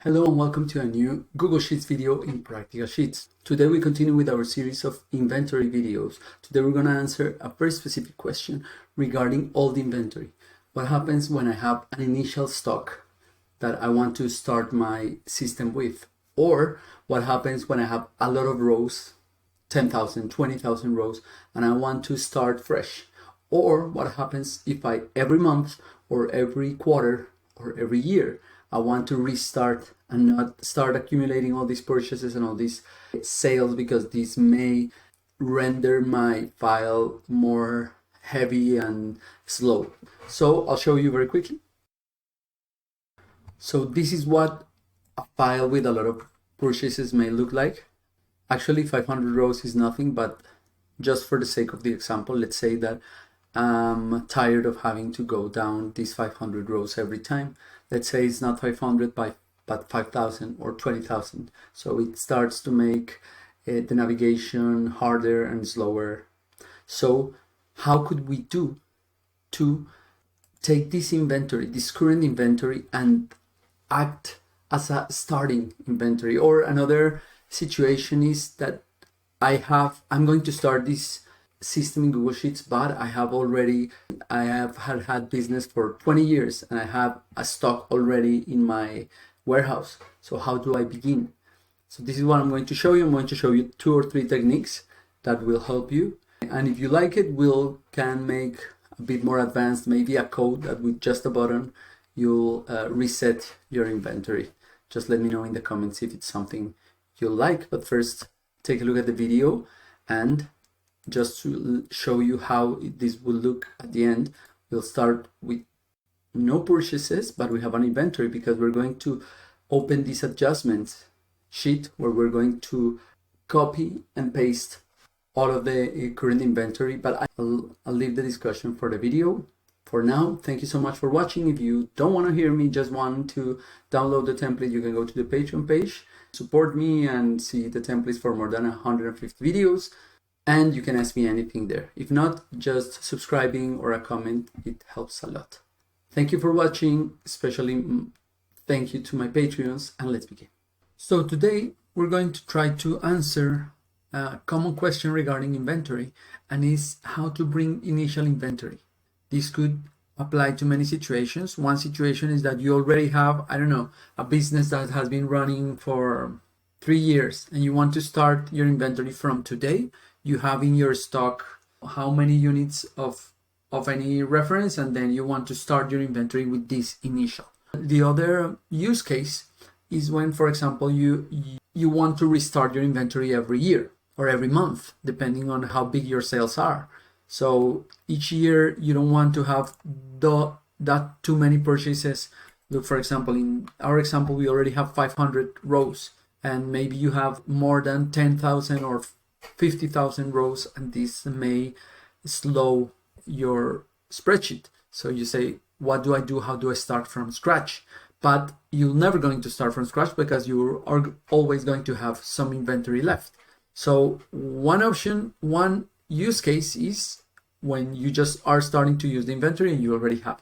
Hello and welcome to a new Google Sheets video in Practical Sheets. Today we continue with our series of inventory videos. Today we're going to answer a very specific question regarding old inventory. What happens when I have an initial stock that I want to start my system with? Or what happens when I have a lot of rows, 10,000, 20,000 rows, and I want to start fresh? Or what happens if I every month or every quarter or every year I want to restart and not start accumulating all these purchases and all these sales, because this may render my file more heavy and slow. So I'll show you very quickly. So this is what a file with a lot of purchases may look like. Actually, 500 rows is nothing, but just for the sake of the example, let's say that I'm tired of having to go down these 500 rows every time. Let's say it's not 500 but 5,000 or 20,000. So it starts to make the navigation harder and slower. So how could we do to take this inventory, this current inventory, and act as a starting inventory? Or another situation is that I'm going to start this system in Google Sheets, but I have had business for 20 years and I have a stock already in my warehouse. So how do I begin? So this is what I'm going to show you. I'm going to show you 2 or 3 techniques that will help you. And if you like it, we can make a bit more advanced, maybe a code that with just a button, you'll reset your inventory. Just let me know in the comments if it's something you'll like. But first, take a look at the video, and just to show you how this will look at the end, we'll start with no purchases, but we have an inventory because we're going to open this adjustments sheet where we're going to copy and paste all of the current inventory, but I'll leave the discussion for the video. For now, thank you so much for watching. If you don't want to hear me, just want to download the template, you can go to the Patreon page, support me and see the templates for more than 150 videos. And you can ask me anything there. If not, just subscribing or a comment, it helps a lot. Thank you for watching, especially thank you to my Patreons, and let's begin. So today we're going to try to answer a common question regarding inventory, and is how to bring initial inventory. This could apply to many situations. One situation is that you already have, a business that has been running for 3 years and you want to start your inventory from today. You have in your stock how many units of any reference, and then you want to start your inventory with this initial. The other use case is when, for example, you want to restart your inventory every year or every month, depending on how big your sales are. So each year you don't want to have that too many purchases. Look, for example, in our example, we already have 500 rows, and maybe you have more than 10,000 or 50,000 rows, and this may slow your spreadsheet. So you say, what do I do? How do I start from scratch? But you're never going to start from scratch because you are always going to have some inventory left. So one use case is when you just are starting to use the inventory and you already have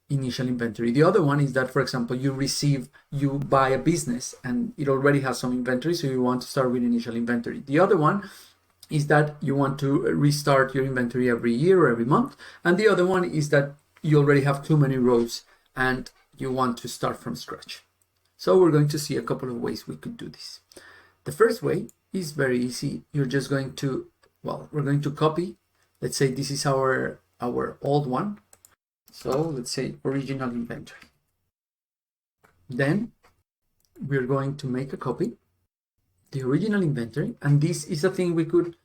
initial inventory. The other one is that, for example, you buy a business and it already has some inventory, so you want to start with initial inventory. The other one is that you want to restart your inventory every year or every month. And the other one is that you already have too many rows and you want to start from scratch. So we're going to see a couple of ways we could do this. The first way is very easy. You're just going to, we're going to copy. Let's say this is our old one. So let's say original inventory. Then we're going to make a copy, the original inventory, and this is a thing we could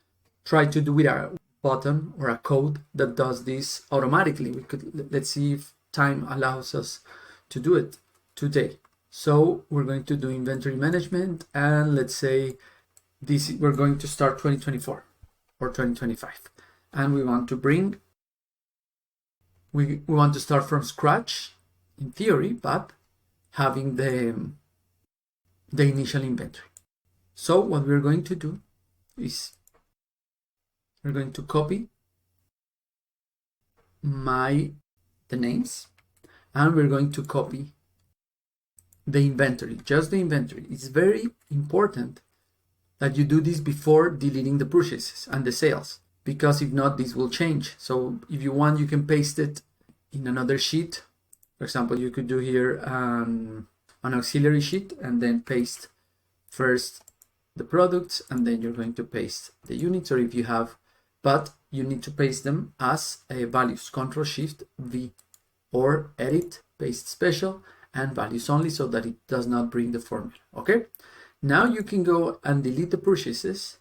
try to do with a button or a code that does this automatically. Let's see if time allows us to do it today. So we're going to do inventory management, and let's say we're going to start 2024 or 2025, and we want to bring. We want to start from scratch in theory, but having the initial inventory. So what we're going to do is we're going to copy the names, and we're going to copy the inventory, just the inventory. It's very important that you do this before deleting the purchases and the sales, because if not, this will change. So if you want, you can paste it in another sheet. For example, you could do here an auxiliary sheet and then paste first the products, and then you're going to paste the units, or if you have, but you need to paste them as values, Control Shift V, or edit, paste special, and values only, so that it does not bring the formula. Okay, now you can go and delete the purchases.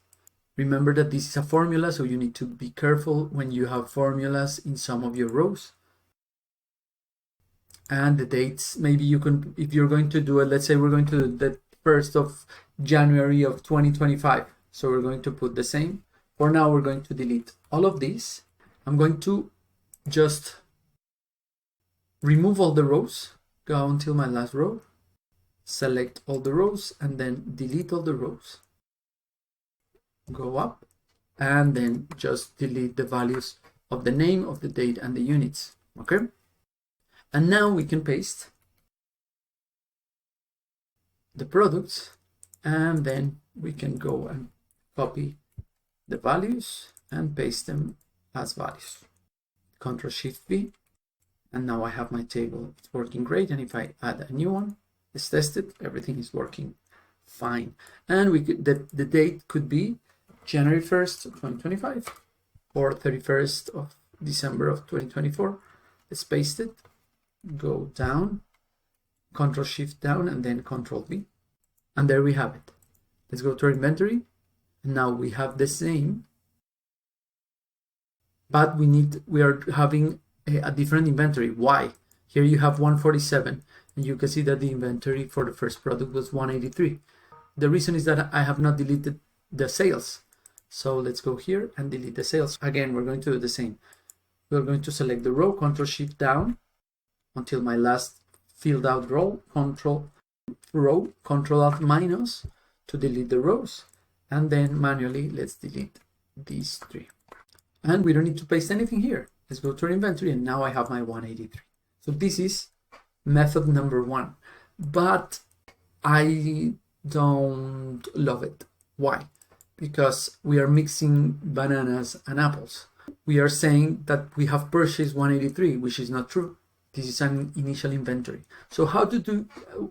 Remember that this is a formula, so you need to be careful when you have formulas in some of your rows. And the dates, maybe you can, if you're going to do it, let's say we're going to do the 1st of January of 2025. So we're going to put the same. For now, we're going to delete all of these. I'm going to just remove all the rows, go until my last row, select all the rows, and then delete all the rows. Go up, and then just delete the values of the name, of the date, and the units. Okay? And now we can paste the products, and then we can go and copy the values and paste them as values. Control Shift V, and now I have my table. It's working great. And if I add a new one, let's test it. Everything is working fine. And we could, the date could be January 1st, 2025, or 31st of December of 2024. Let's paste it. Go down, Control Shift down, and then Control V, and there we have it. Let's go to our inventory, and now we have the same, but we are having a different inventory. Why? Here you have 147, and you can see that the inventory for the first product was 183. The reason is that I have not deleted the sales. So let's go here and delete the sales. Again, we're going to do the same. We're going to select the row, Control Shift down until my last filled out row, Control Alt minus to delete the rows, and then manually let's delete these three. And we don't need to paste anything here. Let's go to our inventory, and now I have my 183. So this is method number 1, but I don't love it. Why? Because we are mixing bananas and apples. We are saying that we have purchased 183, which is not true. This is an initial inventory. So how to do,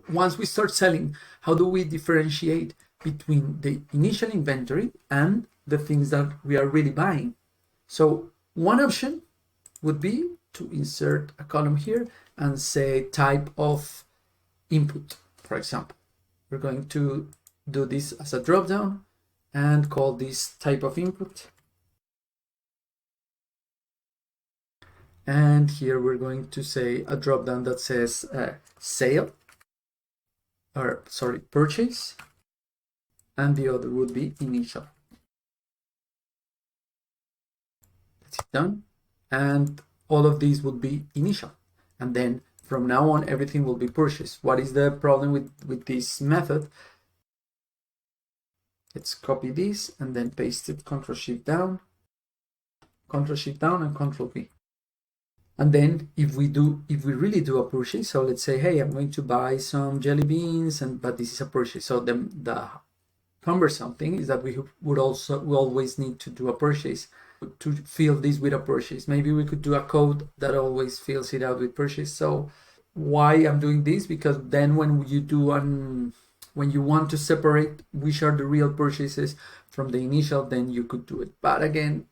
once we start selling, how do we differentiate between the initial inventory and the things that we are really buying? So one option would be to insert a column here and say type of input, for example. We're going to do this as a drop down and call this type of input. And here we're going to say a drop down that says purchase, and the other would be initial. That's it, done. And all of these would be initial. And then from now on, everything will be purchased. What is the problem with this method? Let's copy this and then paste it, Control Shift down, and Control V. And then if we really do a purchase, so let's say, hey, I'm going to buy some jelly beans, but this is a purchase. So the cumbersome thing is that we always need to do a purchase to fill this with a purchase. Maybe we could do a code that always fills it out with purchase. So why I'm doing this? Because then when you want to separate which are the real purchases from the initial, then you could do it. But again,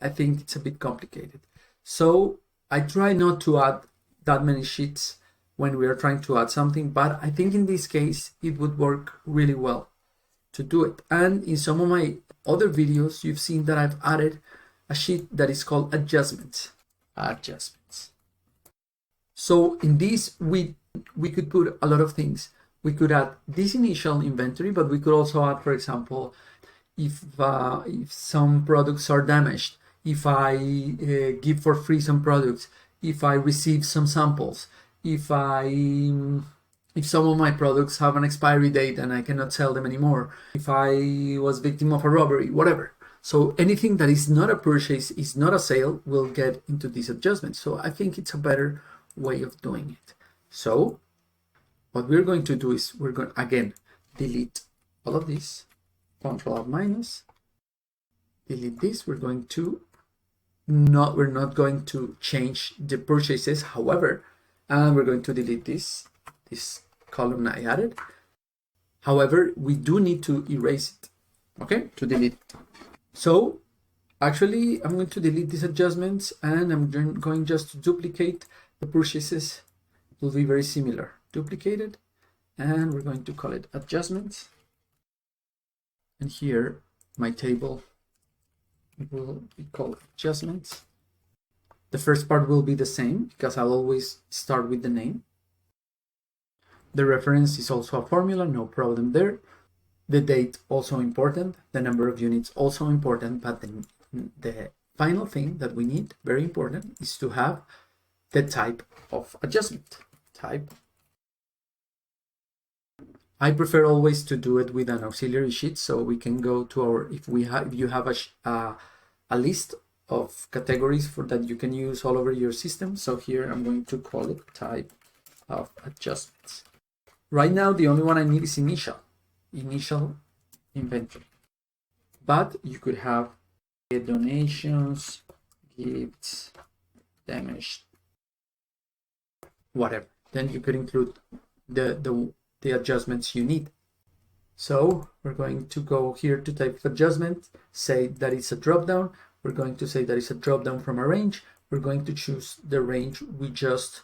I think it's a bit complicated. So I try not to add that many sheets when we are trying to add something, but I think in this case, it would work really well to do it. And in some of my other videos, you've seen that I've added a sheet that is called adjustments. So in this, we could put a lot of things. We could add this initial inventory, but we could also add, for example, if some products are damaged, if I give for free some products, if I receive some samples, if some of my products have an expiry date and I cannot sell them anymore, if I was victim of a robbery, whatever. So anything that is not a purchase, is not a sale, will get into this adjustment. So I think it's a better way of doing it. So what we're going to do is we're going again delete all of this, Control Alt minus, delete this. We're not going to change the purchases, however, and we're going to delete this column I added. However, we do need to erase it, okay, to delete it. So actually, I'm going to delete these adjustments and I'm going just to duplicate the purchases. It will be very similar, duplicated, and we're going to call it adjustments. And here, my table will be called adjustments. The first part will be the same because I'll always start with the name. The reference is also a formula, no problem there. The date also important, the number of units also important, but the final thing that we need, very important, is to have the type of adjustment. Type. I prefer always to do it with an auxiliary sheet, so we can go to our, if you have a list of categories for that you can use all over your system. So here I'm going to call it type of adjustments. Right now, the only one I need is initial inventory. But you could have donations, gifts, damaged, whatever. Then you could include the adjustments you need. So we're going to go here to type of adjustment, say that it's a drop-down. We're going to say that it's a drop-down from a range. We're going to choose the range we just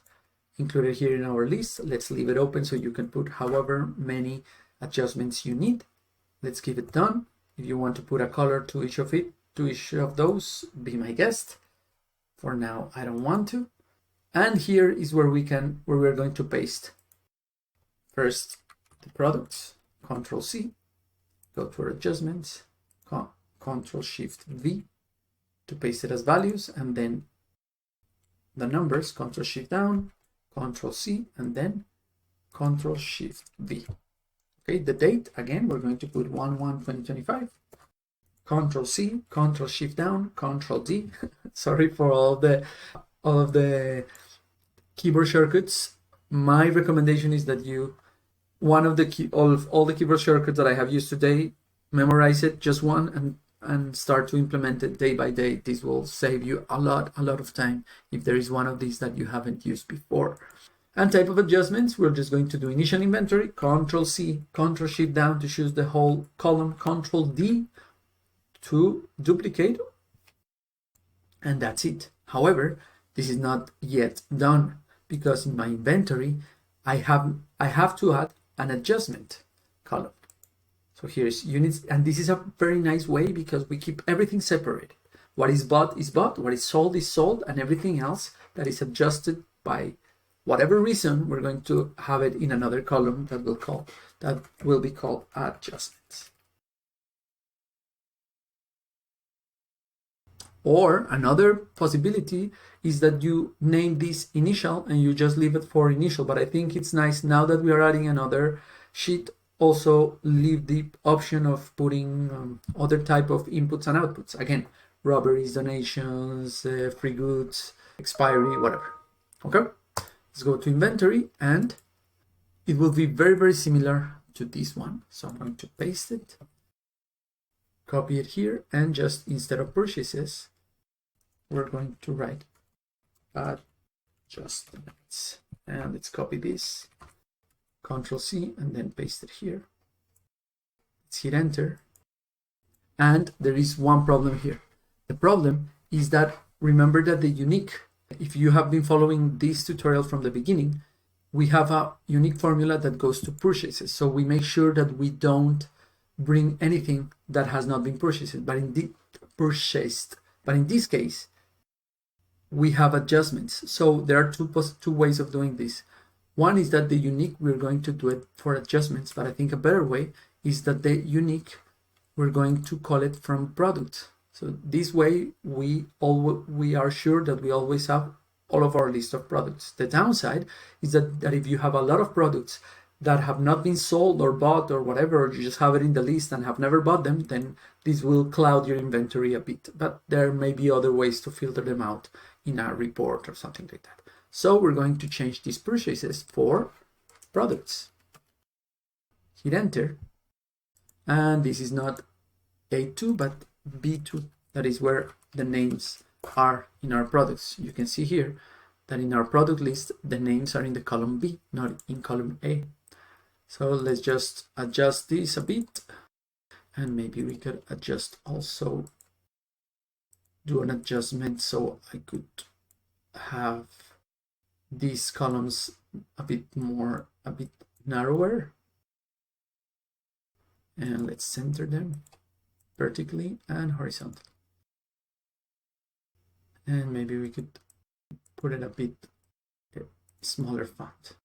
included here in our list. Let's leave it open so you can put however many adjustments you need. Let's give it done. If you want to put a color to each of those, be my guest. For now, I don't want to. And here is where we're going to paste. First, the products, Control C, go to our adjustments, Control Shift V to paste it as values, and then the numbers, Control Shift down, Control C, and then Control Shift V. Okay, the date, again, we're going to put 1/1/2025. Control C, Control Shift down, Control D. Sorry for all of the keyboard shortcuts. My recommendation is that you, all the keyboard shortcuts that I have used today, memorize it, just one, and start to implement it day by day. This will save you a lot of time if there is one of these that you haven't used before. And type of adjustments, we're just going to do initial inventory, Control C, Control Shift down to choose the whole column, Control D to duplicate, and that's it. However, this is not yet done because in my inventory, I have to add an adjustment column. So here's units, and this is a very nice way because we keep everything separated. What is bought, what is sold, and everything else that is adjusted by whatever reason, we're going to have it in another column that will be called adjustments. Or another possibility is that you name this initial and you just leave it for initial. But I think it's nice now that we are adding another sheet, also leave the option of putting other type of inputs and outputs. Again, robberies, donations, free goods, expiry, whatever. Okay, let's go to inventory and it will be very similar to this one. So I'm going to paste it, copy it here, and just instead of purchases, we're going to write adjustments. And let's copy this, Control C, and then paste it here. Let's hit enter. And there is one problem here. The problem is that, remember that the unique, if you have been following this tutorial from the beginning, we have a unique formula that goes to purchases. So we make sure that we don't bring anything that has not been purchased, but in this case, we have adjustments. So there are two ways of doing this. One is that the unique, we're going to do it for adjustments, but I think a better way is that the unique, we're going to call it from products. So this way, we are sure that we always have all of our list of products. The downside is that if you have a lot of products that have not been sold or bought or whatever, or you just have it in the list and have never bought them, then this will cloud your inventory a bit. But there may be other ways to filter them out in a report or something like that. So we're going to change these purchases for products. Hit enter. And this is not A2, but B2. That is where the names are in our products. You can see here that in our product list, the names are in the column B, not in column A. So let's just adjust this a bit. And maybe we could adjust also, do an adjustment so I could have these columns a bit narrower. And let's center them vertically and horizontally. And maybe we could put it a bit smaller font.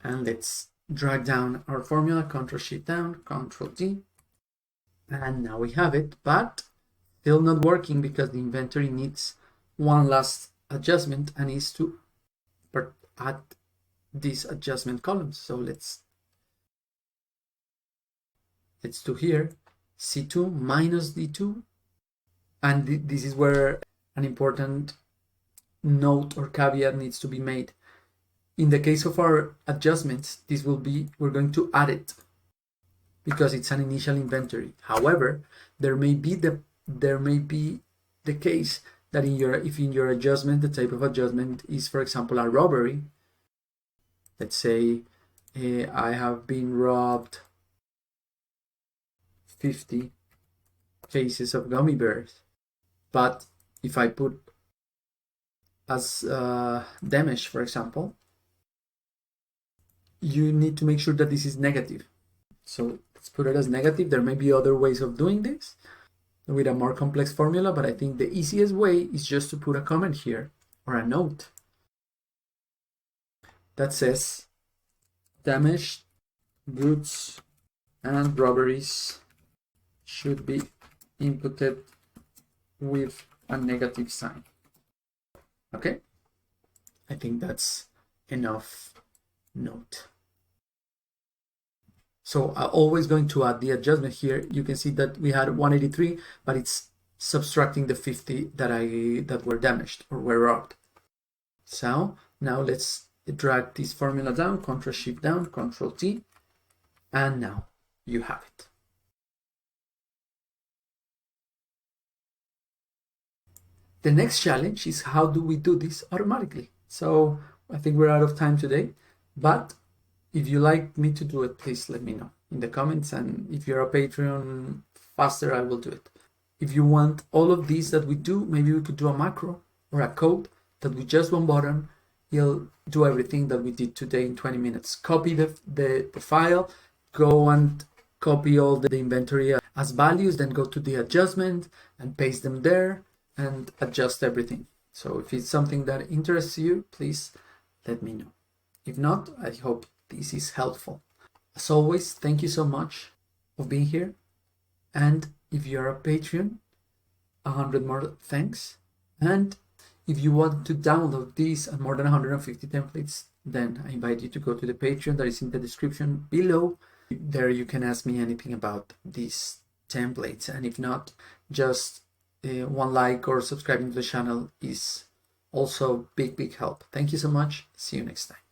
And let's drag down our formula, Control Shift down, Control D. And now we have it, but still not working because the inventory needs one last adjustment and is to add these adjustment columns. So let's do here C2 minus D2. And this is where an important note or caveat needs to be made. In the case of our adjustments, this will be, we're going to add it because it's an initial inventory. However, there may be the case that if in your adjustment, the type of adjustment is, for example, a robbery. Let's say I have been robbed 50 cases of gummy bears. But if I put as damage, for example, you need to make sure that this is negative. So let's put it as negative. There may be other ways of doing this with a more complex formula, but I think the easiest way is just to put a comment here or a note that says damaged goods and robberies should be inputted with a negative sign. Okay, I think that's enough note. So I'm always going to add the adjustment here. You can see that we had 183, but it's subtracting the 50 that were damaged or were robbed. So now let's drag this formula down, Control Shift down, Control T, and now you have it. The next challenge is how do we do this automatically? So I think we're out of time today, but if you like me to do it, please let me know in the comments. And if you're a Patreon faster, I will do it. If you want all of these that we do, maybe we could do a macro or a code that with just one button, you'll do everything that we did today in 20 minutes. Copy the file, go and copy all the inventory as values, then go to the adjustment and paste them there and adjust everything. So if it's something that interests you, please let me know. If not, I hope this is helpful. As always, thank you so much for being here. And if you're a Patreon, 100 more thanks. And if you want to download these and more than 150 templates, then I invite you to go to the Patreon that is in the description below. There you can ask me anything about these templates. And if not, just one like or subscribing to the channel is also big help. Thank you so much. See you next time.